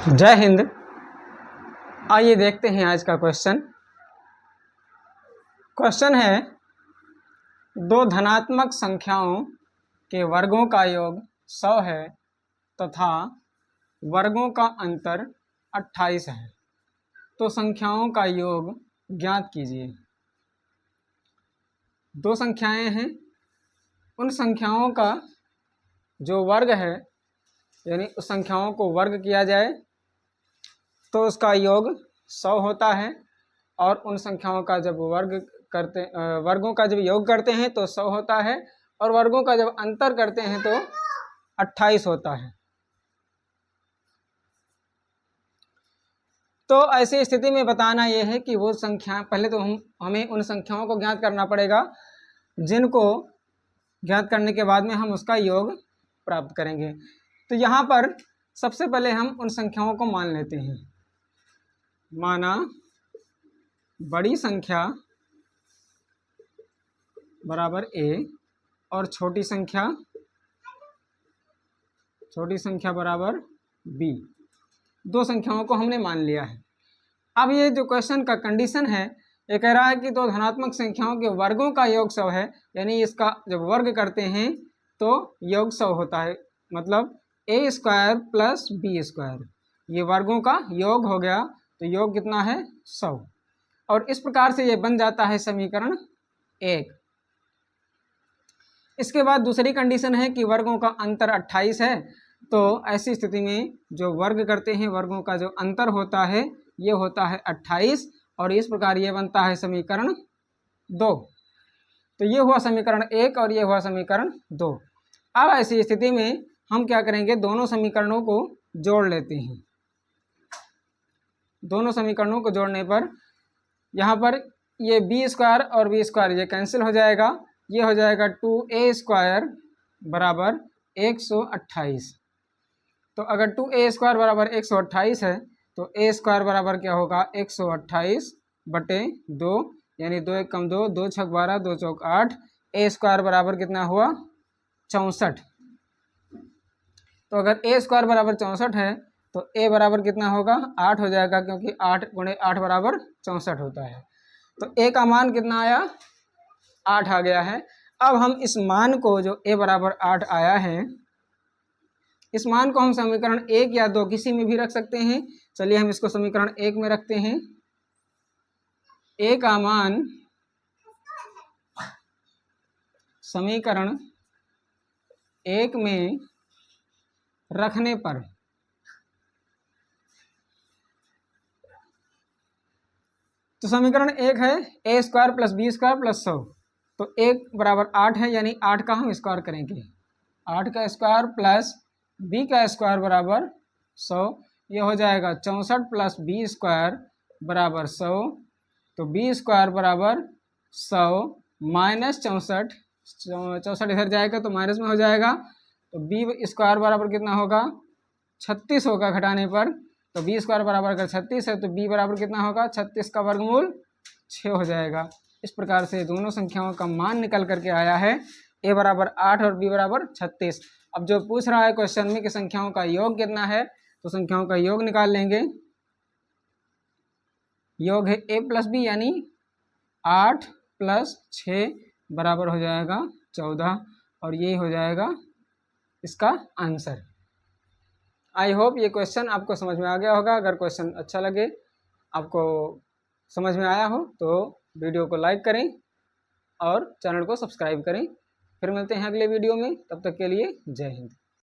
जय हिंद। आइए देखते हैं आज का क्वेश्चन। क्वेश्चन है, दो धनात्मक संख्याओं के वर्गों का योग 100 है तथा वर्गों का अंतर 28 है, तो संख्याओं का योग ज्ञात कीजिए। दो संख्याएं हैं, उन संख्याओं का जो वर्ग है यानी उस संख्याओं को वर्ग किया जाए तो उसका योग 100 होता है, और उन संख्याओं का जब वर्गों का जब योग करते हैं तो 100 होता है, और वर्गों का जब अंतर करते हैं तो 28 होता है। तो ऐसी स्थिति में बताना यह है कि वो संख्या, पहले तो हमें उन संख्याओं को ज्ञात करना पड़ेगा जिनको ज्ञात करने के बाद में हम उसका योग प्राप्त करेंगे। तो यहाँ पर सबसे पहले हम उन संख्याओं को मान लेते हैं। माना बड़ी संख्या बराबर a और छोटी संख्या बराबर b। दो संख्याओं को हमने मान लिया है। अब ये जो क्वेश्चन का कंडीशन है, ये कह रहा है कि दो धनात्मक संख्याओं के वर्गों का योग 100 है, यानी इसका जब वर्ग करते हैं तो योग 100 होता है, मतलब a square plus b square, ये वर्गों का योग हो गया, तो योग कितना है 100। और इस प्रकार से ये बन जाता है समीकरण 1। इसके बाद दूसरी कंडीशन है कि वर्गों का अंतर 28 है, तो ऐसी स्थिति में जो वर्ग करते हैं वर्गों का जो अंतर होता है ये होता है 28, और इस प्रकार ये बनता है समीकरण 2। तो ये हुआ समीकरण 1 और ये हुआ समीकरण 2। अब ऐसी स्थिति में हम क्या करेंगे, दोनों समीकरणों को जोड़ लेते हैं। दोनों समीकरणों को जोड़ने पर यहाँ पर ये b स्क्वायर और b स्क्वायर ये कैंसिल हो जाएगा, ये हो जाएगा 2a स्क्वायर बराबर 128। तो अगर 2a स्क्वायर बराबर 128 है तो a स्क्वायर बराबर क्या होगा 128 बटे 2, यानी 2 1 कम 2, 2 6 12, 2 चौक 8। a स्क्वायर बराबर कितना हुआ 64। तो अगर a स्क्वायर बराबर 64 है तो a बराबर कितना होगा 8 हो जाएगा, क्योंकि 8 गुणे 8 बराबर 64 होता है। तो a का मान कितना आया 8 आ गया है। अब हम इस मान को, जो a बराबर 8 आया है, इस मान को हम समीकरण 1 या 2 किसी में भी रख सकते हैं। चलिए हम इसको समीकरण 1 में रखते हैं। a का मान समीकरण 1 में रखने पर तो समीकरण 1 है a square plus b square plus 100, तो 1 बराबर 8 है, यानी 8 का हम स्क्वायर करेंगे। 8 का स्क्वायर प्लस b का स्क्वायर बराबर 100, ये हो जाएगा 64 प्लस b स्क्वायर बराबर 100। तो b स्क्वायर बराबर 100 माइनस 64 इधर जाएगा तो माइनस में हो जाएगा, तो b स्क्वायर बराबर कितना होगा 36 होगा घटाने पर। तो b स्क्वायर बराबर अगर 36 है तो b बराबर कितना होगा 36 का वर्गमूल 6 हो जाएगा। इस प्रकार से दोनों संख्याओं का मान निकल करके आया है, a बराबर 8 और b बराबर 36। अब जो पूछ रहा है क्वेश्चन में कि संख्याओं का योग कितना है, तो संख्याओं का योग निकाल लेंगे। योग है a प्लस b, यानी 8 प्लस 6 बराबर हो जाएगा 14, और ये हो जाएगा इसका आंसर। आई होप ये क्वेश्चन आपको समझ में आ गया होगा। अगर क्वेश्चन अच्छा लगे, आपको समझ में आया हो, तो वीडियो को लाइक करें और चैनल को सब्सक्राइब करें। फिर मिलते हैं अगले वीडियो में, तब तक के लिए जय हिंद।